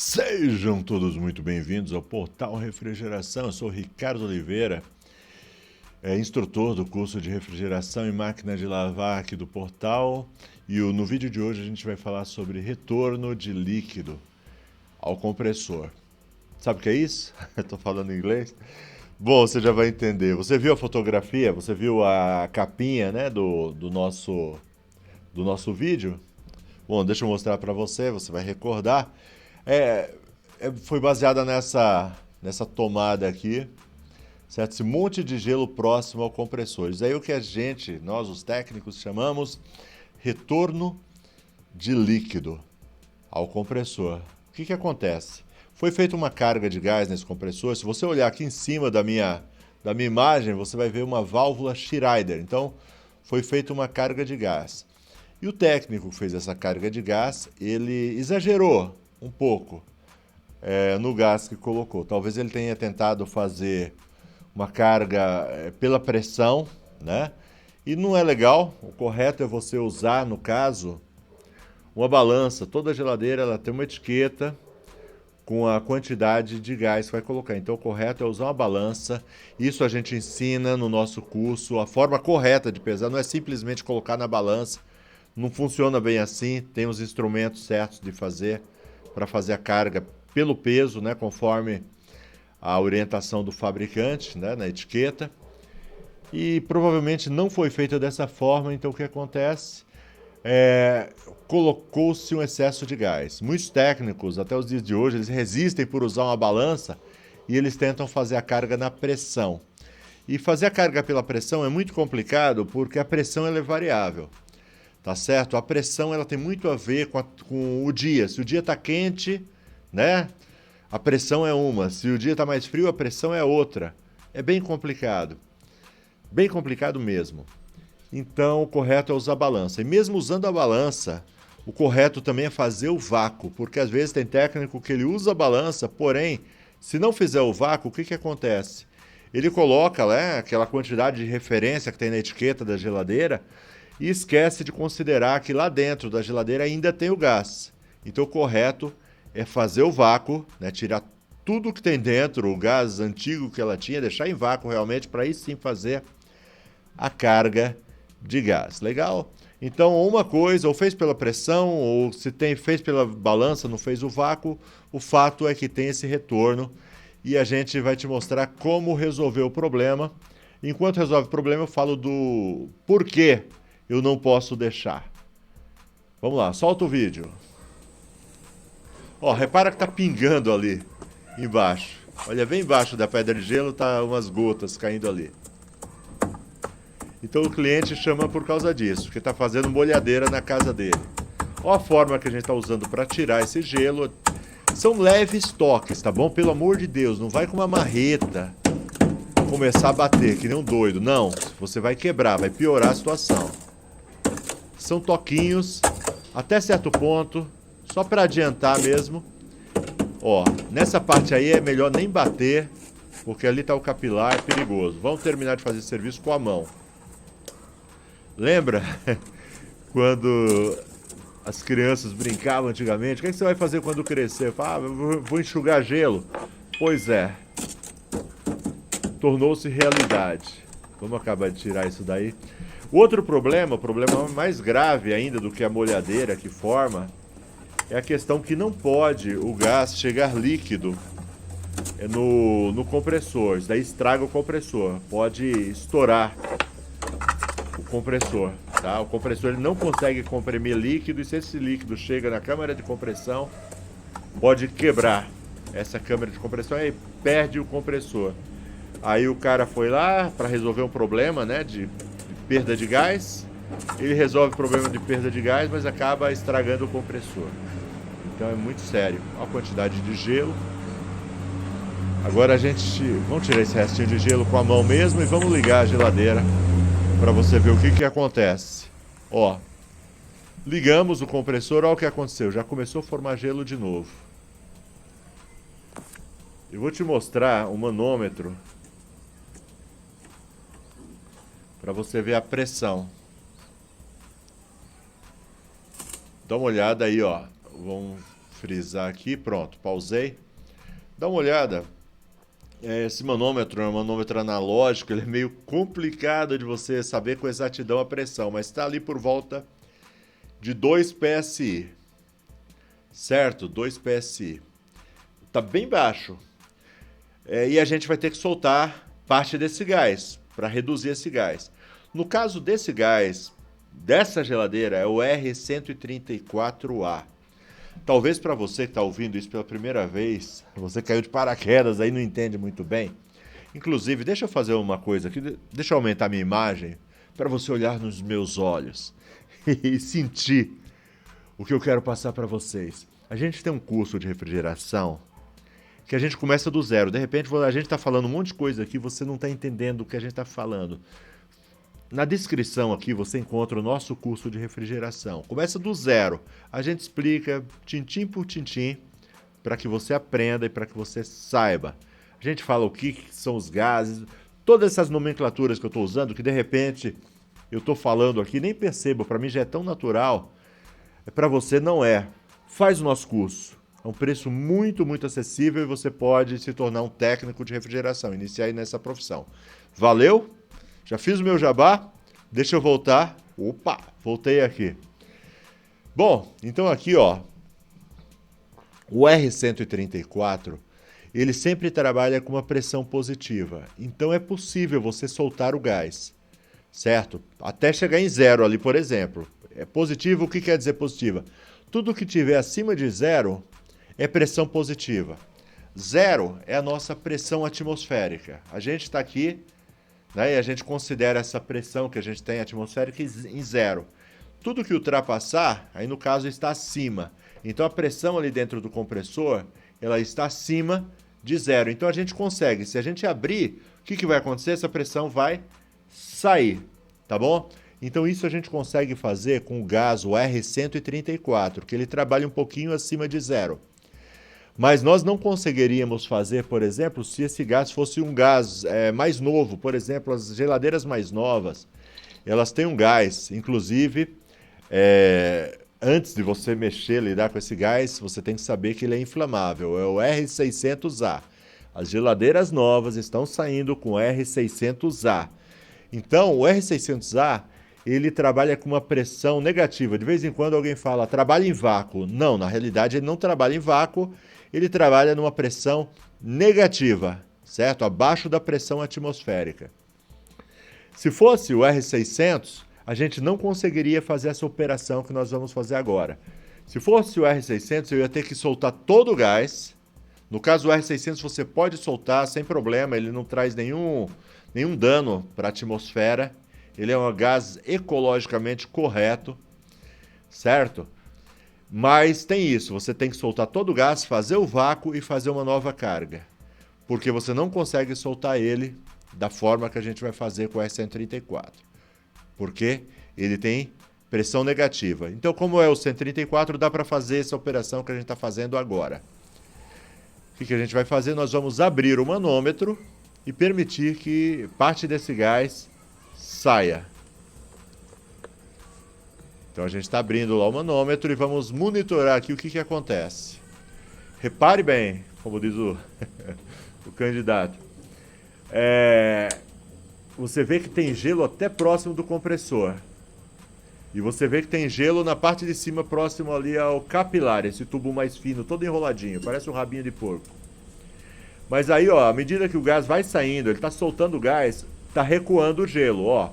Sejam todos muito bem-vindos ao Portal Refrigeração. Eu sou Ricardo Oliveira, instrutor do curso de refrigeração e máquina de lavar aqui do Portal. E no vídeo de hoje a gente vai falar sobre retorno de líquido ao compressor. Sabe o que é isso? Estou falando em inglês. Bom, você já vai entender. Você viu a fotografia? Você viu a capinha, né, do nosso vídeo? Bom, deixa eu mostrar para você, você vai recordar. Foi baseada nessa tomada aqui, certo? Esse monte de gelo próximo ao compressor. Isso aí é o que nós os técnicos, chamamos retorno de líquido ao compressor. O que acontece? Foi feita uma carga de gás nesse compressor. Se você olhar aqui em cima da minha imagem, você vai ver uma válvula Schrader. Então, foi feita uma carga de gás. E o técnico que fez essa carga de gás, ele exagerou um pouco no gás que colocou. Talvez ele tenha tentado fazer uma carga pela pressão, né? E não é legal. O correto é você usar, no caso, uma balança. Toda geladeira ela tem uma etiqueta com a quantidade de gás que vai colocar. Então o correto é usar uma balança. Isso a gente ensina no nosso curso. A forma correta de pesar não é simplesmente colocar na balança. Não funciona bem assim. Tem os instrumentos certos de fazer para fazer a carga pelo peso, né, conforme a orientação do fabricante, né, na etiqueta. E provavelmente não foi feita dessa forma. Então o que acontece? Colocou-se um excesso de gás. Muitos técnicos, até os dias de hoje, eles resistem por usar uma balança e eles tentam fazer a carga na pressão. E fazer a carga pela pressão é muito complicado porque a pressão ela é variável, tá certo? A pressão ela tem muito a ver com o dia. Se o dia está quente, né, a pressão é uma. Se o dia está mais frio, a pressão é outra. É bem complicado mesmo. Então, o correto é usar a balança. E mesmo usando a balança, o correto também é fazer o vácuo, porque às vezes tem técnico que ele usa a balança, porém, se não fizer o vácuo, o que acontece? Ele coloca, né, aquela quantidade de referência que tem na etiqueta da geladeira e esquece de considerar que lá dentro da geladeira ainda tem o gás. Então, o correto é fazer o vácuo, né, tirar tudo que tem dentro, o gás antigo que ela tinha, deixar em vácuo realmente, para aí sim fazer a carga de gás. Legal? Então, uma coisa, ou fez pela pressão, ou se fez pela balança, não fez o vácuo, o fato é que tem esse retorno e a gente vai te mostrar como resolver o problema. Enquanto resolve o problema, eu falo do porquê eu não posso deixar. Vamos lá, solta o vídeo. Ó, repara que tá pingando ali embaixo. Olha, bem embaixo da pedra de gelo tá umas gotas caindo ali. Então o cliente chama por causa disso, porque está fazendo molhadeira na casa dele. Olha a forma que a gente está usando para tirar esse gelo. São leves toques, tá bom? Pelo amor de Deus, não vai com uma marreta começar a bater, que nem um doido. Não, você vai quebrar, vai piorar a situação. São toquinhos, até certo ponto, só para adiantar mesmo. Ó, nessa parte aí é melhor nem bater, porque ali está o capilar, é perigoso. Vamos terminar de fazer esse serviço com a mão. Lembra quando as crianças brincavam antigamente? O que você vai fazer quando crescer? Fala, vou enxugar gelo. Pois é, tornou-se realidade. Vamos acabar de tirar isso daí. Outro problema, o problema mais grave ainda do que a molhadeira que forma, é a questão que não pode o gás chegar líquido no compressor. Isso daí estraga o compressor, pode estourar compressor, tá? O compressor ele não consegue comprimir líquido e se esse líquido chega na câmara de compressão, pode quebrar essa câmara de compressão e perde o compressor. Aí o cara foi lá para resolver um problema, né, de perda de gás. Ele resolve o problema de perda de gás, mas acaba estragando o compressor. Então é muito sério. Olha a quantidade de gelo. Agora vamos tirar esse restinho de gelo com a mão mesmo e vamos ligar a geladeira para você ver o que acontece. Ó, ligamos o compressor, olha o que aconteceu, já começou a formar gelo de novo. Eu vou te mostrar o manômetro para você ver a pressão. Dá uma olhada aí, ó. Vamos frisar aqui, pronto, pausei. Dá uma olhada. Esse manômetro é um manômetro analógico, ele é meio complicado de você saber com exatidão a pressão, mas está ali por volta de 2 PSI, certo? 2 PSI. Está bem baixo. E a gente vai ter que soltar parte desse gás, para reduzir esse gás. No caso desse gás, dessa geladeira, é o R134A. Talvez para você que está ouvindo isso pela primeira vez, você caiu de paraquedas aí, não entende muito bem. Inclusive, deixa eu fazer uma coisa aqui, deixa eu aumentar minha imagem para você olhar nos meus olhos e sentir o que eu quero passar para vocês. A gente tem um curso de refrigeração que a gente começa do zero. De repente, a gente está falando um monte de coisa aqui, você não está entendendo o que a gente está falando. Na descrição aqui você encontra o nosso curso de refrigeração. Começa do zero. A gente explica tintim por tintim para que você aprenda e para que você saiba. A gente fala o que são os gases, todas essas nomenclaturas que eu estou usando, que de repente eu estou falando aqui, nem percebo, para mim já é tão natural. Para você não é. Faz o nosso curso. É um preço muito, muito acessível e você pode se tornar um técnico de refrigeração, iniciar aí nessa profissão. Valeu? Já fiz o meu jabá, deixa eu voltar. Opa, voltei aqui. Bom, então aqui, ó, o R134, ele sempre trabalha com uma pressão positiva. Então é possível você soltar o gás, certo? Até chegar em zero ali, por exemplo. É positivo, o que quer dizer positiva? Tudo que tiver acima de zero é pressão positiva. Zero é a nossa pressão atmosférica. A gente está aqui, né, e a gente considera essa pressão que a gente tem atmosférica em zero. Tudo que ultrapassar, aí no caso está acima. Então a pressão ali dentro do compressor, ela está acima de zero. Então a gente consegue, se a gente abrir, o que vai acontecer? Essa pressão vai sair, tá bom? Então isso a gente consegue fazer com o gás, o R134, que ele trabalha um pouquinho acima de zero. Mas nós não conseguiríamos fazer, por exemplo, se esse gás fosse um gás mais novo. Por exemplo, as geladeiras mais novas, elas têm um gás. Inclusive, antes de você mexer, lidar com esse gás, você tem que saber que ele é inflamável. É o R600A. As geladeiras novas estão saindo com R600A. Então, o R600A, ele trabalha com uma pressão negativa. De vez em quando alguém fala, trabalha em vácuo. Não, na realidade ele não trabalha em vácuo. Ele trabalha numa pressão negativa, certo? Abaixo da pressão atmosférica. Se fosse o R600, a gente não conseguiria fazer essa operação que nós vamos fazer agora. Se fosse o R600, eu ia ter que soltar todo o gás. No caso do R600, você pode soltar sem problema, ele não traz nenhum dano para a atmosfera. Ele é um gás ecologicamente correto, certo? Mas tem isso, você tem que soltar todo o gás, fazer o vácuo e fazer uma nova carga. Porque você não consegue soltar ele da forma que a gente vai fazer com o R134. Porque ele tem pressão negativa. Então, como é o 134, dá para fazer essa operação que a gente está fazendo agora. O que a gente vai fazer? Nós vamos abrir o manômetro e permitir que parte desse gás saia. Então a gente está abrindo lá o manômetro e vamos monitorar aqui o que acontece. Repare bem, como diz o candidato. Você vê que tem gelo até próximo do compressor. E você vê que tem gelo na parte de cima, próximo ali ao capilar, esse tubo mais fino, todo enroladinho, parece um rabinho de porco. Mas aí, ó, à medida que o gás vai saindo, ele está soltando o gás, está recuando o gelo, ó.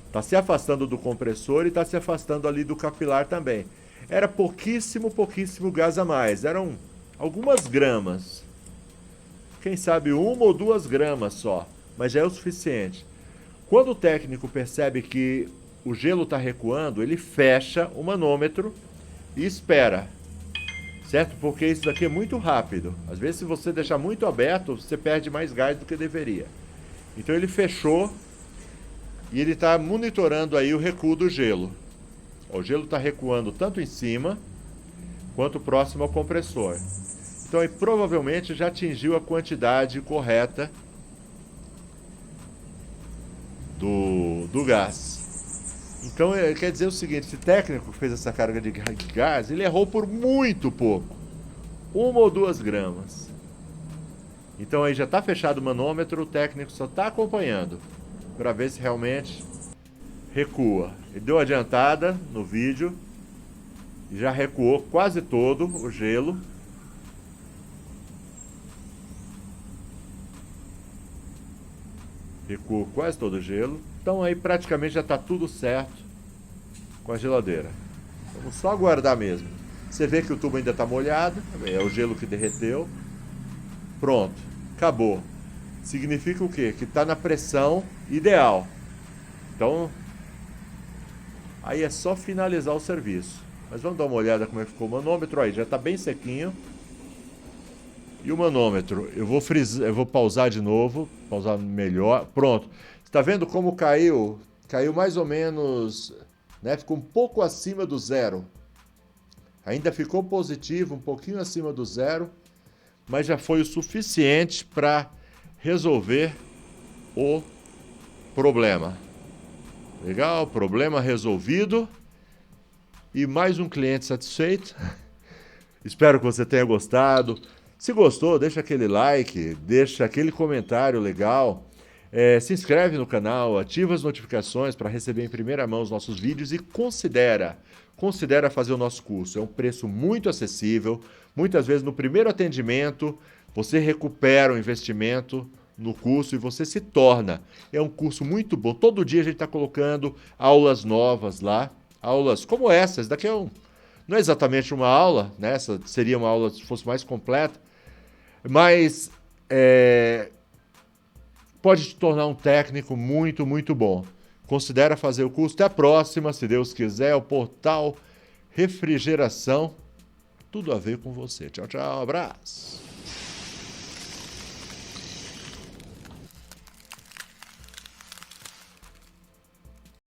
Está se afastando do compressor e está se afastando ali do capilar também. Era pouquíssimo gás a mais. Eram algumas gramas. Quem sabe 1 ou 2 gramas só. Mas já é o suficiente. Quando o técnico percebe que o gelo está recuando, ele fecha o manômetro e espera. Certo? Porque isso daqui é muito rápido. Às vezes, se você deixar muito aberto, você perde mais gás do que deveria. Então ele fechou. E ele está monitorando aí o recuo do gelo. O gelo está recuando tanto em cima, quanto próximo ao compressor. Então, ele provavelmente já atingiu a quantidade correta do gás. Então, quer dizer o seguinte, esse técnico que fez essa carga de gás, ele errou por muito pouco. 1 ou 2 gramas. Então aí já está fechado o manômetro, o técnico só está acompanhando para ver se realmente recua. Ele deu adiantada no vídeo, já recuou quase todo o gelo. Recuou quase todo o gelo. Então aí praticamente já está tudo certo com a geladeira. Vamos só aguardar mesmo. Você vê que o tubo ainda está molhado, é o gelo que derreteu. Pronto, acabou. Significa o quê? Que está na pressão ideal. Então, aí é só finalizar o serviço. Mas vamos dar uma olhada como é que ficou o manômetro. Aí já está bem sequinho. E o manômetro, eu vou pausar de novo, pausar melhor. Pronto. Está vendo como caiu? Caiu mais ou menos, né? Ficou um pouco acima do zero. Ainda ficou positivo, um pouquinho acima do zero, mas já foi o suficiente para resolver o problema. Legal, problema resolvido e mais um cliente satisfeito. Espero que você tenha gostado. Se gostou, deixa aquele like, deixa aquele comentário legal. Se inscreve no canal, ativa as notificações para receber em primeira mão os nossos vídeos e considera fazer o nosso curso. É um preço muito acessível. Muitas vezes no primeiro atendimento você recupera o investimento no curso e você se torna. É um curso muito bom. Todo dia a gente está colocando aulas novas lá, aulas como essa. Essa daqui não é exatamente uma aula, né? Essa seria uma aula se fosse mais completa, mas pode te tornar um técnico muito, muito bom. Considera fazer o curso. Até a próxima, se Deus quiser. O Portal Refrigeração, tudo a ver com você. Tchau, tchau, abraço.